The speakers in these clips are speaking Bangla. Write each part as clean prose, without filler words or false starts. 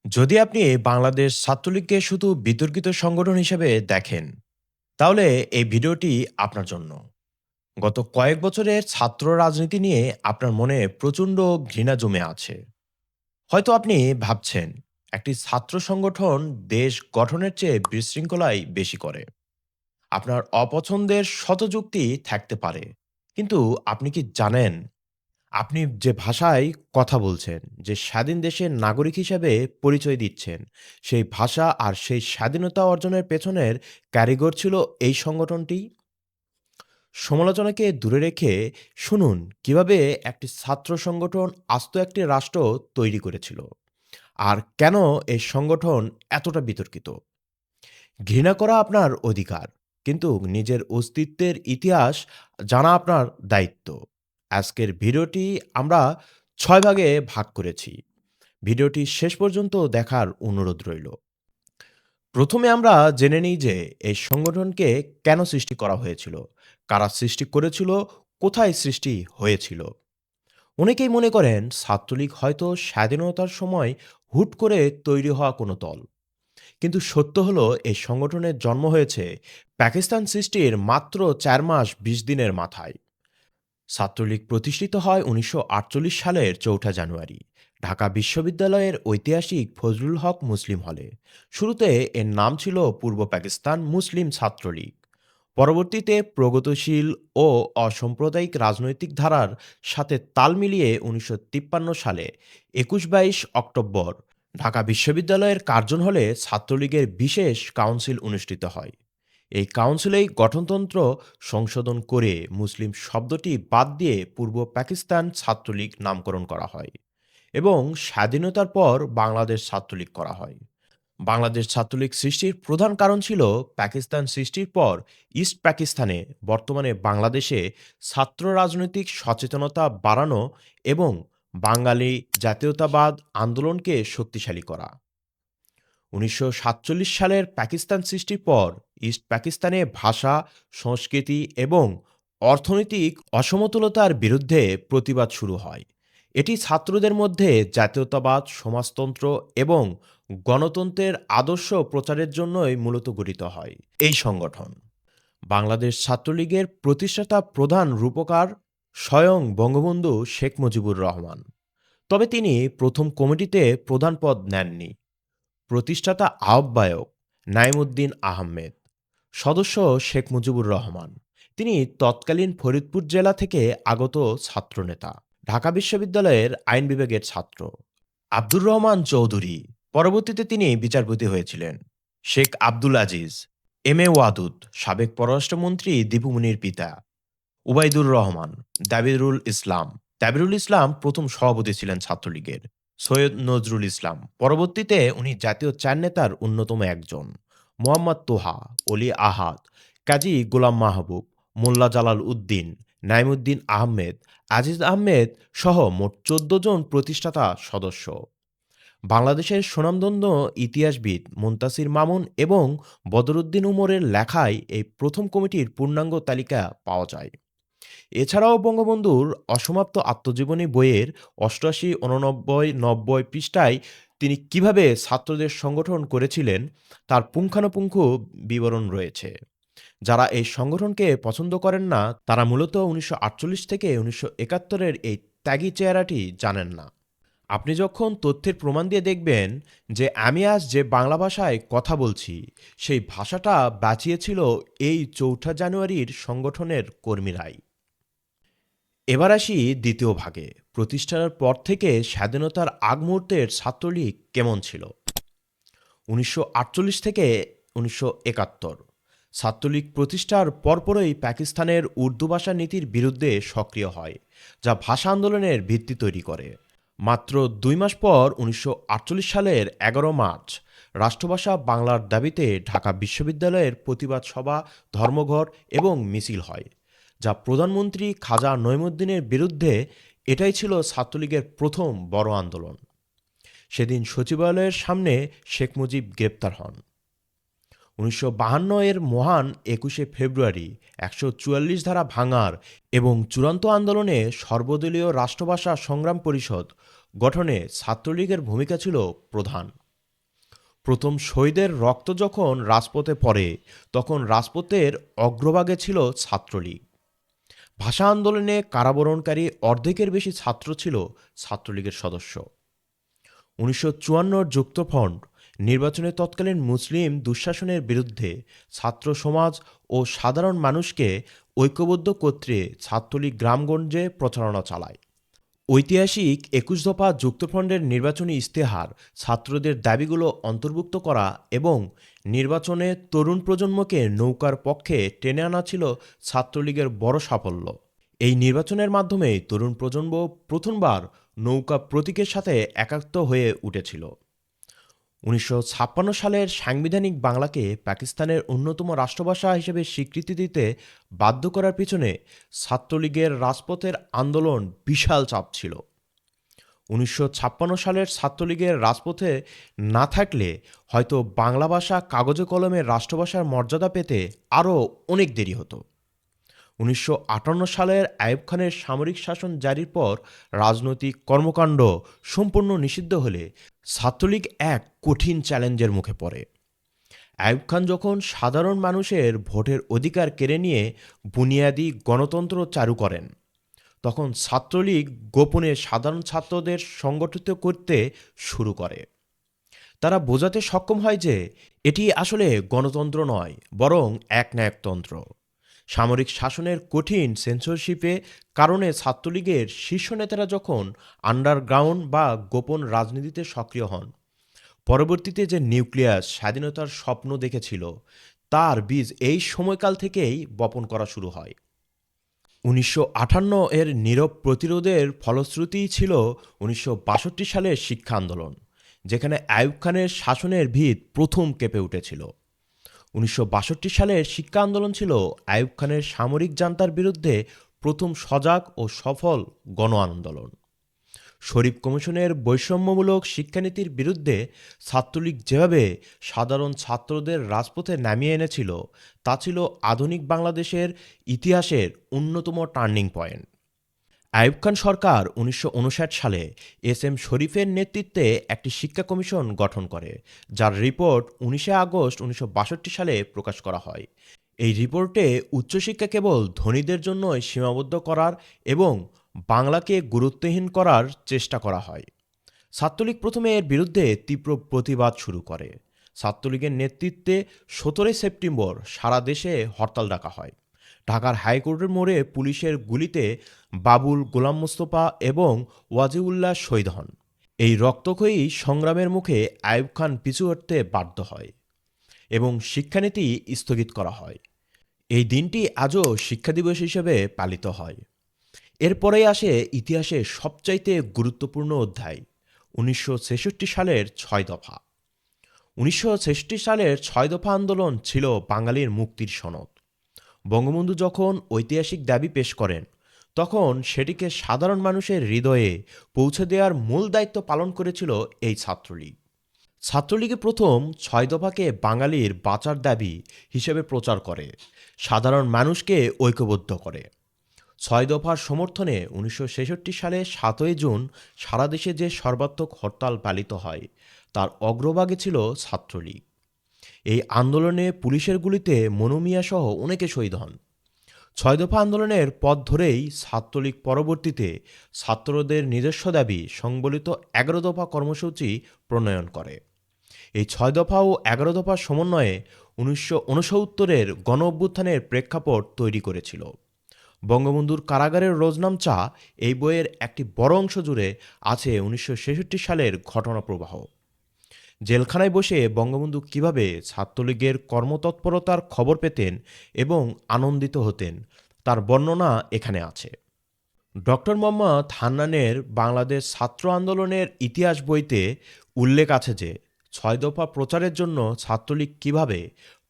যদি আপনি বাংলাদেশ ছাত্রলীগকে শুধু বিতর্কিত সংগঠন হিসেবে দেখেন, তাহলে এই ভিডিওটি আপনার জন্য। গত কয়েক বছরের ছাত্র রাজনীতি নিয়ে আপনার মনে প্রচণ্ড ঘৃণা জমে আছে। হয়তো আপনি ভাবছেন, একটি ছাত্র সংগঠন দেশ গঠনের চেয়ে বিশৃঙ্খলাই বেশি করে। আপনার অপছন্দের শত যুক্তি থাকতে পারে, কিন্তু আপনি কি জানেন, আপনি যে ভাষায় কথা বলছেন, যে স্বাধীন দেশের নাগরিক হিসেবে পরিচয় দিচ্ছেন, সেই ভাষা আর সেই স্বাধীনতা অর্জনের পেছনের কারিগর ছিল এই সংগঠনটি। সমালোচনাকে দূরে রেখে শুনুন কিভাবে একটি ছাত্র সংগঠন আস্ত একটি রাষ্ট্র তৈরি করেছিল, আর কেন এই সংগঠন এতটা বিতর্কিত। ঘৃণা করা আপনার অধিকার, কিন্তু নিজের অস্তিত্বের ইতিহাস জানা আপনার দায়িত্ব। আজকের ভিডিওটি আমরা ৬ ভাগে ভাগ করেছি। ভিডিওটি শেষ পর্যন্ত দেখার অনুরোধ রইল। প্রথমে আমরা জেনে নিই যে এই সংগঠনকে কেন সৃষ্টি করা হয়েছিল, কারা সৃষ্টি করেছিল, কোথায় সৃষ্টি হয়েছিল। অনেকেই মনে করেন ছাত্রলীগ হয়তো স্বাধীনতার সময় হুট করে তৈরি হওয়া কোনো দল। কিন্তু সত্য হলো এই সংগঠনের জন্ম হয়েছে পাকিস্তান সৃষ্টির মাত্র ৪ মাস ২০ দিনের মাথায়। ছাত্রলীগ প্রতিষ্ঠিত হয় ১৯৪৮ সালের ৪ঠা জানুয়ারি ঢাকা বিশ্ববিদ্যালয়ের ঐতিহাসিক ফজলুল হক মুসলিম হলে। শুরুতে এর নাম ছিল পূর্ব পাকিস্তান মুসলিম ছাত্রলীগ। পরবর্তীতে প্রগতিশীল ও অসাম্প্রদায়িক রাজনৈতিক ধারার সাথে তাল মিলিয়ে ১৯৫৩ সালে ২১-২২ অক্টোবর ঢাকা বিশ্ববিদ্যালয়ের কার্জন হলে ছাত্রলীগের বিশেষ কাউন্সিল অনুষ্ঠিত হয়। এই কাউন্সিলেই গঠনতন্ত্র সংশোধন করে মুসলিম শব্দটি বাদ দিয়ে পূর্ব পাকিস্তান ছাত্রলীগ নামকরণ করা হয় এবং স্বাধীনতার পর বাংলাদেশ ছাত্রলীগ করা হয়। বাংলাদেশ ছাত্রলীগ সৃষ্টির প্রধান কারণ ছিল পাকিস্তান সৃষ্টির পর ইস্ট পাকিস্তানে, বর্তমানে বাংলাদেশে, ছাত্র রাজনৈতিক সচেতনতা বাড়ানো এবং বাঙালি জাতীয়তাবাদ আন্দোলনকে শক্তিশালী করা। ১৯৪৭ সালের পাকিস্তান সৃষ্টির পর ইস্ট পাকিস্তানে ভাষা, সংস্কৃতি এবং অর্থনৈতিক অসমতুলতার বিরুদ্ধে প্রতিবাদ শুরু হয়। এটি ছাত্রদের মধ্যে জাতীয়তাবাদ, সমাজতন্ত্র এবং গণতন্ত্রের আদর্শ প্রচারের জন্যই মূলত গঠিত হয় এই সংগঠন। বাংলাদেশ ছাত্রলীগের প্রতিষ্ঠাতা প্রধান রূপকার স্বয়ং বঙ্গবন্ধু শেখ মুজিবুর রহমান। তবে তিনি প্রথম কমিটিতে প্রধান পদ নেননি। প্রতিষ্ঠাতা আহ্বায়ক নাইমুদ্দিন আহমেদ, সদস্য শেখ মুজিবুর রহমান। তিনি তৎকালীন ফরিদপুর জেলা থেকে আগত ছাত্রনেতা, ঢাকা বিশ্ববিদ্যালয়ের আইন বিভাগের ছাত্র। আব্দুর রহমান চৌধুরী, পরবর্তীতে তিনি বিচারপতি হয়েছিলেন। শেখ আব্দুল আজিজ, এম এ ওয়াদুদ, সাবেক পররাষ্ট্রমন্ত্রী দীপুমনির পিতা। উবাইদুর রহমান, দাবিরুল ইসলাম। দাবিরুল ইসলাম প্রথম সভাপতি ছিলেন ছাত্রলীগের। সৈয়দ নজরুল ইসলাম, পরবর্তীতে উনি জাতীয় চার নেতার অন্যতম একজন। মোহাম্মদ তোহা, অলি আহাদ, কাজী গোলাম মাহবুব, মোল্লা জালাল উদ্দিন, নাইমুদ্দিন আহমেদ, আজিজ আহমেদ সহ মোট ১৪ জন প্রতিষ্ঠাতা সদস্য। বাংলাদেশের স্বনামধন্য ইতিহাসবিদ মুনতাসির মামুন এবং বদরুদ্দিন উমরের লেখায় এই প্রথম কমিটির পূর্ণাঙ্গ তালিকা পাওয়া যায়। এছাড়াও বঙ্গবন্ধুর অসমাপ্ত আত্মজীবনী বইয়ের ৮৮, ৮৯, ৯০ পৃষ্ঠায় তিনি কিভাবে ছাত্রদের সংগঠন করেছিলেন তার পুঙ্খানুপুঙ্খ বিবরণ রয়েছে। যারা এই সংগঠনকে পছন্দ করেন না, তারা মূলত ১৯৪৮ থেকে ১৯৭১-এর এই ত্যাগী চেহারাটি জানেন না। আপনি যখন তথ্যের প্রমাণ দিয়ে দেখবেন যে আমি আজ যে বাংলা ভাষায় কথা বলছি, সেই ভাষাটা বাঁচিয়েছিল এই ৪ঠা জানুয়ারির সংগঠনের কর্মীরাই। এবার আসি দ্বিতীয় ভাগে, প্রতিষ্ঠার পর থেকে স্বাধীনতার আগ মুহূর্তের ছাত্রলীগ কেমন ছিল। ১৯৪৮ থেকে ১৯৭১ ছাত্রলীগ প্রতিষ্ঠার পরপরই পাকিস্তানের উর্দু ভাষা নীতির বিরুদ্ধে সক্রিয় হয়, যা ভাষা আন্দোলনের ভিত্তি তৈরি করে। মাত্র ২ মাস পর ১৯৪৮ সালের ১১ মার্চ রাষ্ট্রভাষা বাংলার দাবিতে ঢাকা বিশ্ববিদ্যালয়ের প্রতিবাদ সভা, ধর্মঘট এবং মিছিল হয়, যা প্রধানমন্ত্রী খাজা নঈমুদ্দিনের বিরুদ্ধে। এটাই ছিল ছাত্রলীগের প্রথম বড় আন্দোলন। সেদিন সচিবালয়ের সামনে শেখ মুজিব গ্রেপ্তার হন। ১৯৫২ এর মহান ২১শে ফেব্রুয়ারি ১৪৪ ধারা ভাঙার এবং চূড়ান্ত আন্দোলনে সর্বদলীয় রাষ্ট্রভাষা সংগ্রাম পরিষদ গঠনে ছাত্রলীগের ভূমিকা ছিল প্রধান। প্রথম শহীদের রক্ত যখন রাজপথে পড়ে, তখন রাজপথের অগ্রভাগে ছিল ছাত্রলীগ। ভাষা আন্দোলনে কারাবরণকারী অর্ধেকের বেশি ছাত্র ছিল ছাত্রলীগের সদস্য। ১৯৫৪ যুক্তফ্রন্ট নির্বাচনে তৎকালীন মুসলিম দুঃশাসনের বিরুদ্ধে ছাত্র সমাজ ও সাধারণ মানুষকে ঐক্যবদ্ধ করতে ছাত্রলীগ গ্রামগঞ্জে প্রচারণা চালায়। ঐতিহাসিক ২১ দফা যুক্তফ্রন্টের নির্বাচনী ইশতেহার ছাত্রদের দাবিগুলো অন্তর্ভুক্ত করা এবং নির্বাচনে তরুণ প্রজন্মকে নৌকার পক্ষে টেনে আনা ছিল ছাত্রলীগের বড় সাফল্য। এই নির্বাচনের মাধ্যমে তরুণ প্রজন্ম প্রথমবার নৌকা প্রতীকের সাথে একাত্ম হয়ে উঠেছিল। ১৯৫৬ সালের সাংবিধানিক বাংলাকে পাকিস্তানের অন্যতম রাষ্ট্রভাষা হিসেবে স্বীকৃতি দিতে বাধ্য করার পিছনে ছাত্রলীগের রাজপথের আন্দোলন বিশাল চাপ ছিল। ১৯৫৬ সালের ছাত্রলীগের রাজপথে না থাকলে হয়তো বাংলা ভাষা কাগজে কলমে রাষ্ট্রভাষার মর্যাদা পেতে আরও অনেক দেরি হতো। ১৯৫৮ সালের আইয়ুব খানের সামরিক শাসন জারির পর রাজনৈতিক কর্মকাণ্ড সম্পূর্ণ নিষিদ্ধ হলে ছাত্রলীগ এক কঠিন চ্যালেঞ্জের মুখে পড়ে। আইয়ুব খান যখন সাধারণ মানুষের ভোটের অধিকার কেড়ে নিয়ে বুনিয়াদি গণতন্ত্র চালু করেন, তখন ছাত্রলীগ গোপনে সাধারণ ছাত্রদের সংগঠিত করতে শুরু করে। তারা বোঝাতে সক্ষম হয় যে এটি আসলে গণতন্ত্র নয়, বরং একনায়কতন্ত্র। সামরিক শাসনের কঠিন সেন্সরশিপে কারণে ছাত্রলীগের শীর্ষ নেতারা যখন আন্ডারগ্রাউন্ড বা গোপন রাজনীতিতে সক্রিয় হন, পরবর্তীতে যে নিউক্লিয়াস স্বাধীনতার স্বপ্ন দেখেছিল তার বীজ এই সময়কাল থেকেই বপন করা শুরু হয়। ১৯৫৮ এর নীরব প্রতিরোধের ফলশ্রুতিই ছিল ১৯৬২ সালের শিক্ষা আন্দোলন, যেখানে আইয়ুব খানের শাসনের ভিত প্রথম কেঁপে উঠেছিল। ১৯৬২ সালের শিক্ষা আন্দোলন ছিল আইয়ুব খানের সামরিক জান্তার বিরুদ্ধে প্রথম সজাগ ও সফল গণ আন্দোলন। শরীফ কমিশনের বৈষম্যমূলক শিক্ষানীতির বিরুদ্ধে ছাত্রলীগ যেভাবে সাধারণ ছাত্রদের রাজপথে নামিয়ে এনেছিল, তা ছিল আধুনিক বাংলাদেশের ইতিহাসের অন্যতম টার্নিং পয়েন্ট। আইয়ুব খান সরকার ১৯৫৯ সালে এস.এম. শরীফের নেতৃত্বে একটি শিক্ষা কমিশন গঠন করে, যার রিপোর্ট ১৯ আগস্ট ১৯৬২ সালে প্রকাশ করা হয়। এই রিপোর্টে উচ্চশিক্ষা কেবল ধনীদের জন্যই সীমাবদ্ধ করার এবং বাংলাকে গুরুত্বহীন করার চেষ্টা করা হয়। ছাত্রলীগ প্রথমে এর বিরুদ্ধে তীব্র প্রতিবাদ শুরু করে। ছাত্রলীগের নেতৃত্বে ১৭ সেপ্টেম্বর সারা দেশে হরতাল ডাকা হয়। ঢাকার হাইকোর্টের মোড়ে পুলিশের গুলিতে বাবুল, গোলাম মোস্তফা এবং ওয়াজিউল্লাহ শহীদ হন। এই রক্তক্ষয়ী সংগ্রামের মুখে আইয়ুব খান পিছু হটতে বাধ্য হয় এবং শিক্ষানীতি স্থগিত করা হয়। এই দিনটি আজও শিক্ষা দিবস হিসেবে পালিত হয়। এরপরেই আসে ইতিহাসের সবচাইতে গুরুত্বপূর্ণ অধ্যায়, ১৯৬৬ সালের ৬ দফা। ১৯৬৬ সালের ৬ দফা আন্দোলন ছিল বাঙালির মুক্তির সনদ। বঙ্গবন্ধু যখন ঐতিহাসিক দাবি পেশ করেন, তখন সেটিকে সাধারণ মানুষের হৃদয়ে পৌঁছে দেওয়ার মূল দায়িত্ব পালন করেছিল এই ছাত্রলীগ। ছাত্রলীগে প্রথম ৬ দফাকে বাঙালির বাঁচার দাবি হিসেবে প্রচার করে, সাধারণ মানুষকে ঐক্যবদ্ধ করে। ৬ দফার সমর্থনে ১৯৬৬ সালে ৭ই জুন সারা দেশে যে সর্বাত্মক হরতাল পালিত হয়, তার অগ্রভাগে ছিল ছাত্রলীগ। এই আন্দোলনে পুলিশের গুলিতে মনু মিয়া সহ অনেকে শহীদ হন। ৬ দফা আন্দোলনের পথ ধরেই ছাত্রলীগ পরবর্তীতে ছাত্রদের নিজস্ব দাবি সংবলিত ১১ দফা কর্মসূচি প্রণয়ন করে। এই ৬ দফা ও ১১ দফার সমন্বয়ে ১৯৬৯-এর গণ অভ্যুত্থানের প্রেক্ষাপট তৈরি করেছিল। বঙ্গবন্ধুর কারাগারের রোজনামচা এই বইয়ের একটি বড় অংশ জুড়ে আছে ১৯৬৬ সালের ঘটনা প্রবাহ। জেলখানায় বসে বঙ্গবন্ধু কিভাবে ছাত্রলীগের কর্মতৎপরতার খবর পেতেন এবং আনন্দিত হতেন, তার বর্ণনা এখানে আছে। ডক্টর মোহাম্মদ হান্নানের বাংলাদেশ ছাত্র আন্দোলনের ইতিহাস বইতে উল্লেখ আছে যে ৬ দফা প্রচারের জন্য ছাত্রলীগ কিভাবে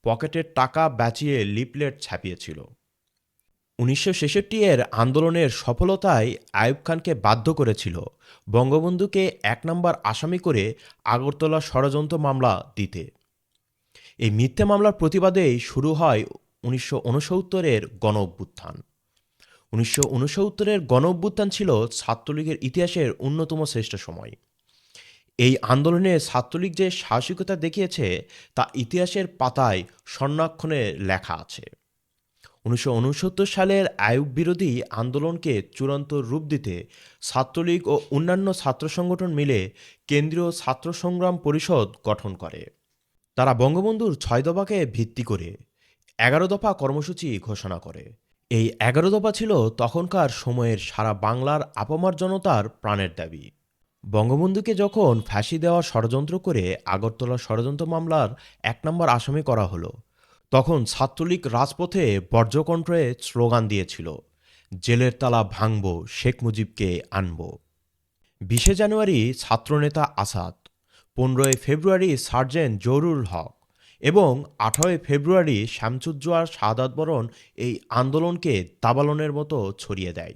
পকেটের টাকা বাঁচিয়ে লিফলেট ছাপিয়েছিল। ১৯৬৬ এর আন্দোলনের সফলতায় আইয়ুব খানকে বাধ্য করেছিল বঙ্গবন্ধুকে ১ নম্বর আসামি করে আগরতলা ষড়যন্ত্র মামলা দিতে। এই মিথ্যে মামলার প্রতিবাদেই শুরু হয় ১৯৬৯-এর গণ অভ্যুত্থান। ১৯৬৯-এর গণ অভ্যুত্থান ছিল ছাত্রলীগের ইতিহাসের অন্যতম শ্রেষ্ঠ সময়। এই আন্দোলনে ছাত্রলীগ যে সাহসিকতা দেখিয়েছে তা ইতিহাসের পাতায় স্বর্ণাক্ষরে লেখা আছে। ১৯৬৯ সালের আইয়ুব বিরোধী আন্দোলনকে চূড়ান্ত রূপ দিতে ছাত্রলীগ ও অন্যান্য ছাত্র সংগঠন মিলে কেন্দ্রীয় ছাত্র সংগ্রাম পরিষদ গঠন করে। তারা বঙ্গবন্ধুর ৬ দফাকে ভিত্তি করে ১১ দফা কর্মসূচি ঘোষণা করে। এই ১১ দফা ছিল তখনকার সময়ের সারা বাংলার আপামর জনতার প্রাণের দাবি। বঙ্গবন্ধুকে যখন ফাঁসি দেওয়ার ষড়যন্ত্র করে আগরতলা ষড়যন্ত্র মামলার ১ নম্বর আসামি করা হলো, তখন ছাত্রলীগ রাজপথে বজ্রকণ্ঠে স্লোগান দিয়েছিল, জেলের তালা ভাঙব, শেখ মুজিবকে আনব। ২০ জানুয়ারি ছাত্রনেতা আসাদ, ১৫ ফেব্রুয়ারি সার্জেন্ট জহুরুল হক এবং ১৮ ফেব্রুয়ারি শামসুজ্জোয়ার শাহাদাত বরণ এই আন্দোলনকে দাবানলের মতো ছড়িয়ে দেয়।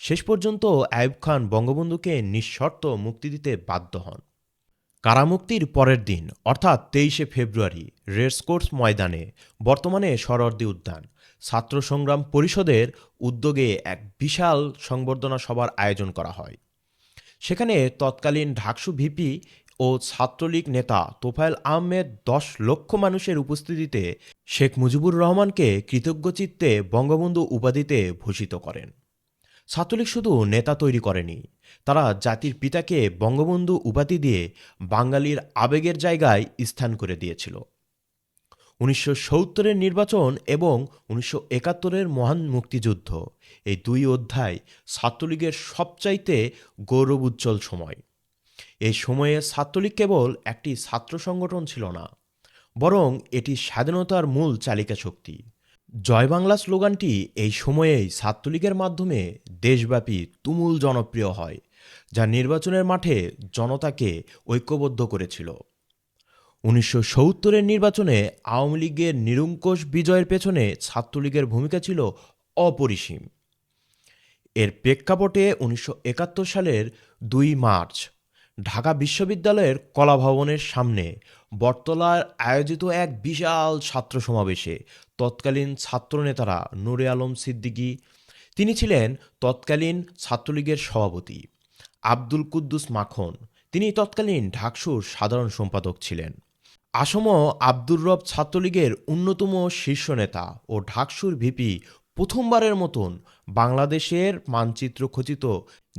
শেষ পর্যন্ত আইয়ুব খান বঙ্গবন্ধুকে নিঃশর্ত মুক্তি দিতে বাধ্য হন। কারামুক্তির পরের দিন অর্থাৎ ২৩ ফেব্রুয়ারি রেসকোর্স ময়দানে, বর্তমানে সোহরাওয়ার্দী উদ্যান, ছাত্র সংগ্রাম পরিষদের উদ্যোগে এক বিশাল সংবর্ধনা সভার আয়োজন করা হয়। সেখানে তৎকালীন ঢাকসু ভিপি ও ছাত্রলীগ নেতা তোফায়েল আহমেদ ১০ লক্ষ মানুষের উপস্থিতিতে শেখ মুজিবুর রহমানকে কৃতজ্ঞচিত্তে বঙ্গবন্ধু উপাধিতে ভূষিত করেন। ছাত্রলীগ শুধু নেতা তৈরি করেনি, তারা জাতির পিতাকে বঙ্গবন্ধু উপাধি দিয়ে বাঙালির আবেগের জায়গায় স্থান করে দিয়েছিল। ১৯৭০-এর নির্বাচন এবং ১৯৭১-এর মহান মুক্তিযুদ্ধ, এই দুই অধ্যায় ছাত্রলীগের সবচাইতে গৌরবোজ্জ্বল সময়। এই সময়ে ছাত্রলীগ কেবল একটি ছাত্র সংগঠন ছিল না, বরং এটি স্বাধীনতার মূল চালিকা শক্তি। জয় বাংলা স্লোগানটি এই সময়েই ছাত্রলীগের মাধ্যমে দেশব্যাপী তুমুল জনপ্রিয় হয়, যা নির্বাচনের মাঠে জনতাকে ঐক্যবদ্ধ করেছিল। ১৯৭০-এর নির্বাচনে আওয়ামী লীগের নিরঙ্কুশ বিজয়ের পেছনে ছাত্রলীগের ভূমিকা ছিল অপরিসীম। এর প্রেক্ষাপটে ১৯৭১ সালের ২ মার্চ ঢাকা বিশ্ববিদ্যালয়ের কলাভবনের সামনে বটতলায় আয়োজিত এক বিশাল ছাত্র সমাবেশে তৎকালীন ছাত্রনেতারা নূরে আলম সিদ্দিকী, তিনি ছিলেন তৎকালীন ছাত্রলীগের সভাপতি, আব্দুল কুদ্দুস মাখন, তিনি তৎকালীন ঢাকসুর সাধারণ সম্পাদক ছিলেন, আসম আব্দুর রব ছাত্রলীগের অন্যতম শীর্ষ নেতা ও ঢাকসুর ভিপি প্রথমবারের মতন বাংলাদেশের মানচিত্র খচিত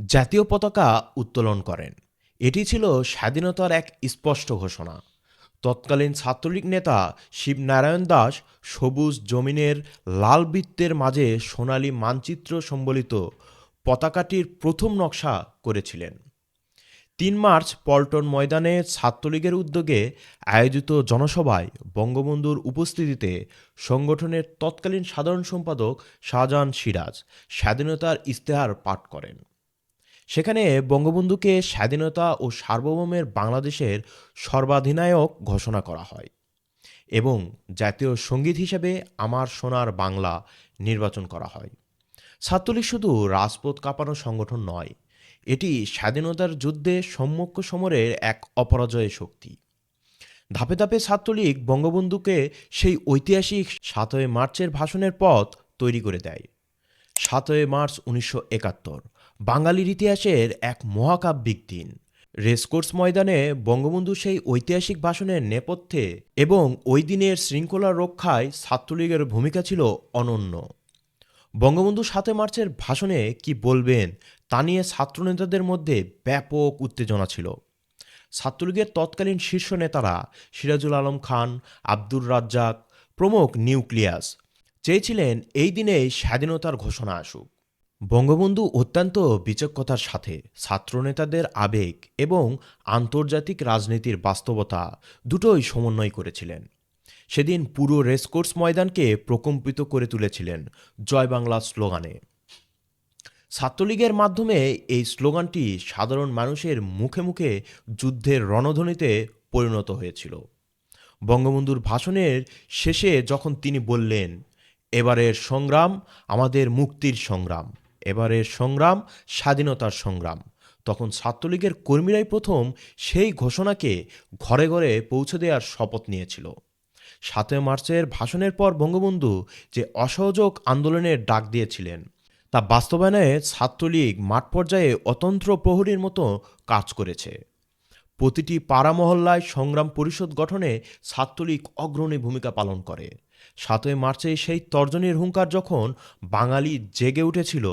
জাতীয় পতাকা উত্তোলন করেন। এটি ছিল স্বাধীনতার এক স্পষ্ট ঘোষণা। তৎকালীন ছাত্রলীগ নেতা শিবনারায়ণ দাস সবুজ জমিনের লাল বৃত্তের মাঝে সোনালী মানচিত্র সম্বলিত পতাকাটির প্রথম নকশা করেছিলেন। ৩ মার্চ পল্টন ময়দানে ছাত্রলীগের উদ্যোগে আয়োজিত জনসভায় বঙ্গবন্ধুর উপস্থিতিতে সংগঠনের তৎকালীন সাধারণ সম্পাদক শাহজাহান সিরাজ স্বাধীনতার ইশতেহার পাঠ করেন। সেখানে বঙ্গবন্ধুকে স্বাধীনতা ও সার্বভৌমের বাংলাদেশের সর্বাধিনায়ক ঘোষণা করা হয় এবং জাতীয় সঙ্গীত হিসেবে আমার সোনার বাংলা নির্বাচন করা হয়। ছাত্রলীগ শুধু রাজপথ কাঁপানো সংগঠন নয়, এটি স্বাধীনতার যুদ্ধে সম্মুখ সমরের এক অপরাজয় শক্তি। ধাপে ধাপে ছাত্রলীগ বঙ্গবন্ধুকে সেই ঐতিহাসিক ৭ই মার্চের ভাষণের পথ তৈরি করে দেয়। ৭ই মার্চ ১৯৭১ বাঙালির ইতিহাসের এক মহাকাব্যিক দিন। রেসকোর্স ময়দানে বঙ্গবন্ধু সেই ঐতিহাসিক ভাষণের নেপথ্যে এবং ওই দিনের শৃঙ্খলা রক্ষায় ছাত্রলীগের ভূমিকা ছিল অনন্য। বঙ্গবন্ধু ৭ই মার্চের ভাষণে কি বলবেন তা নিয়ে ছাত্রনেতাদের মধ্যে ব্যাপক উত্তেজনা ছিল। ছাত্রলীগের তৎকালীন শীর্ষ নেতারা সিরাজুল আলম খান, আব্দুর রাজ্জাক প্রমুখ নিউক্লিয়াস চেয়েছিলেন এই দিনেই স্বাধীনতার ঘোষণা আসুক। বঙ্গবন্ধু অত্যন্ত বিচক্ষণতার সাথে ছাত্রনেতাদের আবেগ এবং আন্তর্জাতিক রাজনীতির বাস্তবতা দুটোই সমন্বয় করেছিলেন। সেদিন পুরো রেসকোর্স ময়দানকে প্রকম্পিত করে তুলেছিলেন জয় বাংলা স্লোগানে। ছাত্রলীগের মাধ্যমে এই স্লোগানটি সাধারণ মানুষের মুখে মুখে যুদ্ধের রণধ্বনিতে পরিণত হয়েছিল। বঙ্গবন্ধুর ভাষণের শেষে যখন তিনি বললেন, এবারের সংগ্রাম আমাদের মুক্তির সংগ্রাম, এবারের সংগ্রাম স্বাধীনতার সংগ্রাম, তখন ছাত্রলীগের কর্মীরাই প্রথম সেই ঘোষণাকে ঘরে ঘরে পৌঁছে দেওয়ার শপথ নিয়েছিল। ৭ই মার্চের ভাষণের পর বঙ্গবন্ধু যে অসহযোগ আন্দোলনের ডাক দিয়েছিলেন তা বাস্তবায়নে ছাত্রলীগ মাঠ পর্যায়ে অতন্ত্র প্রহরীর মতো কাজ করেছে। প্রতিটি পাড়া মহল্লায় সংগ্রাম পরিষদ গঠনে ছাত্রলীগ অগ্রণী ভূমিকা পালন করে। ৭ই মার্চে সেই তর্জনীর হুঙ্কার যখন বাঙালি জেগে উঠেছিল,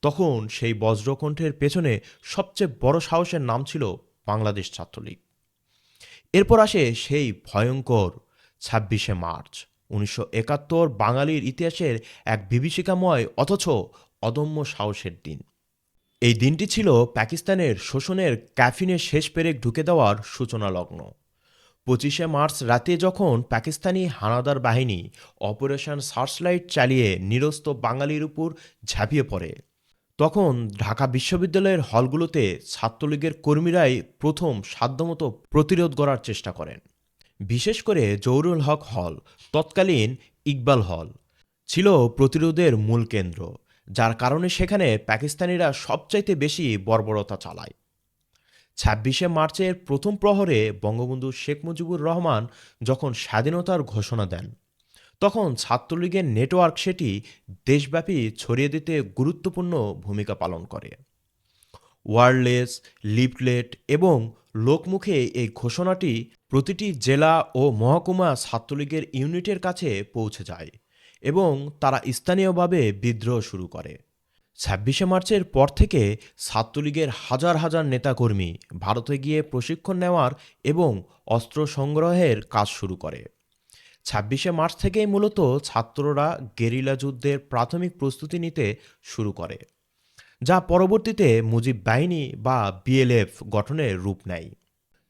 তখন সেই বজ্রকণ্ঠের পেছনে সবচেয়ে বড় সাহসের নাম ছিল বাংলাদেশ ছাত্রলীগ। এরপর আসে সেই ভয়ঙ্কর ২৬শে মার্চ ১৯৭১, বাঙালির ইতিহাসের এক বিভীষিকাময় অথচ অদম্য সাহসের দিন। এই দিনটি ছিল পাকিস্তানের শোষণের ক্যাফিনে শেষ পেরেক ঢুকে দেওয়ার সূচনা লগ্ন। ২৫শে মার্চ রাতে যখন পাকিস্তানি হানাদার বাহিনী অপারেশন সার্চলাইট চালিয়ে নিরস্ত বাঙালির উপর ঝাঁপিয়ে পড়ে, তখন ঢাকা বিশ্ববিদ্যালয়ের হলগুলোতে ছাত্রলীগের কর্মীরাই প্রথম সাধ্যমতো প্রতিরোধ গড়ার চেষ্টা করেন। বিশেষ করে জহুরুল হক হল, তৎকালীন ইকবাল হল, ছিল প্রতিরোধের মূল কেন্দ্র, যার কারণে সেখানে পাকিস্তানিরা সবচাইতে বেশি বর্বরতা চালায়। ২৬শে মার্চের প্রথম প্রহরে বঙ্গবন্ধু শেখ মুজিবুর রহমান যখন স্বাধীনতার ঘোষণা দেন, তখন ছাত্রলীগের নেটওয়ার্ক সেটি দেশব্যাপী ছড়িয়ে দিতে গুরুত্বপূর্ণ ভূমিকা পালন করে। ওয়্যারলেস, লিফলেট এবং লোকমুখে এই ঘোষণাটি প্রতিটি জেলা ও মহকুমা ছাত্রলীগের ইউনিটের কাছে পৌঁছে যায় এবং তারা স্থানীয়ভাবে বিদ্রোহ শুরু করে। ২৬শে মার্চের পর থেকে ছাত্রলীগের হাজার হাজার নেতাকর্মী ভারতে গিয়ে প্রশিক্ষণ নেওয়ার এবং অস্ত্র সংগ্রহের কাজ শুরু করে। ২৬শে মার্চ থেকেই মূলত ছাত্ররা গেরিলা যুদ্ধের প্রাথমিক প্রস্তুতি নিতে শুরু করে, যা পরবর্তীতে মুজিব বাহিনী বা বিএলএফ গঠনের রূপ নেয়।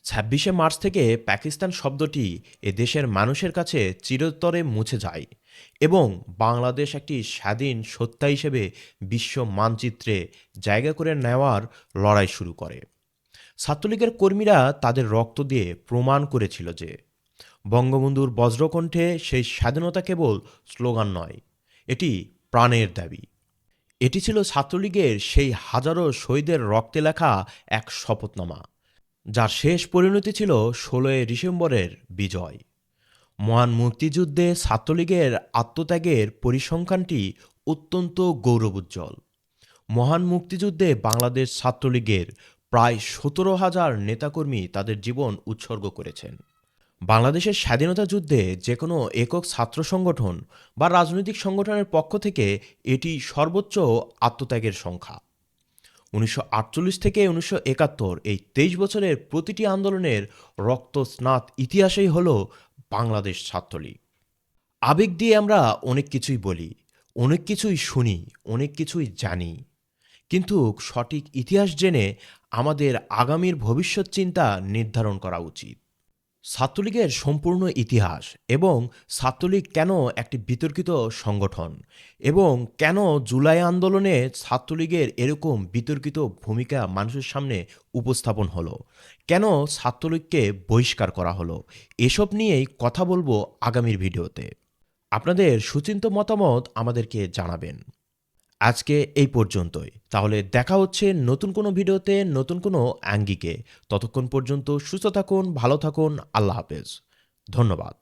২৬শে মার্চ থেকে পাকিস্তান শব্দটি এ দেশের মানুষের কাছে চিরতরে মুছে যায় এবং বাংলাদেশ একটি স্বাধীন সত্তা হিসেবে বিশ্ব মানচিত্রে জায়গা করে নেওয়ার লড়াই শুরু করে। ছাত্রলীগের কর্মীরা তাদের রক্ত দিয়ে প্রমাণ করেছিল যে বঙ্গবন্ধুর বজ্রকণ্ঠে সেই স্বাধীনতা কেবল স্লোগান নয়, এটি প্রাণের দাবি। এটি ছিল ছাত্রলীগের সেই হাজারো শহীদের রক্তে লেখা এক শপথনামা, যার শেষ পরিণতি ছিল ১৬ই ডিসেম্বরের বিজয়। মহান মুক্তিযুদ্ধে ছাত্রলীগের আত্মত্যাগের পরিসংখ্যানটি অত্যন্ত গৌরবোজ্জ্বল। মহান মুক্তিযুদ্ধে বাংলাদেশ ছাত্রলীগের প্রায় ১৭,০০০ নেতাকর্মী তাদের জীবন উৎসর্গ করেছেন। বাংলাদেশের স্বাধীনতা যুদ্ধে যে কোনো একক ছাত্র সংগঠন বা রাজনৈতিক সংগঠনের পক্ষ থেকে এটি সর্বোচ্চ আত্মত্যাগের সংখ্যা। ১৯৪৮ থেকে ১৯৭১, এই ২৩ বছরের প্রতিটি আন্দোলনের রক্তস্নাত ইতিহাসেই হল বাংলাদেশ ছাত্রলীগ। আবেগ দিয়ে আমরা অনেক কিছুই বলি, অনেক কিছুই শুনি, অনেক কিছুই জানি, কিন্তু সঠিক ইতিহাস জেনে আমাদের আগামীর ভবিষ্যৎ চিন্তা নির্ধারণ করা উচিত। ছাত্রলীগের সম্পূর্ণ ইতিহাস এবং ছাত্রলীগ কেন একটি বিতর্কিত সংগঠন এবং কেন জুলাই আন্দোলনে ছাত্রলীগের এরকম বিতর্কিত ভূমিকা মানুষের সামনে উপস্থাপন হলো, কেন ছাত্রলীগকে বহিষ্কার করা হলো, এসব নিয়েই কথা বলবো আগামীর ভিডিওতে। আপনাদের সুচিন্তিত মতামত আমাদেরকে জানাবেন। আজকে এই পর্যন্তই। তাহলে দেখা হচ্ছে নতুন কোনো ভিডিওতে, নতুন কোনো আঙ্গিকে। ততক্ষণ পর্যন্ত সুস্থ থাকুন, ভালো থাকুন। আল্লাহ হাফেজ। ধন্যবাদ।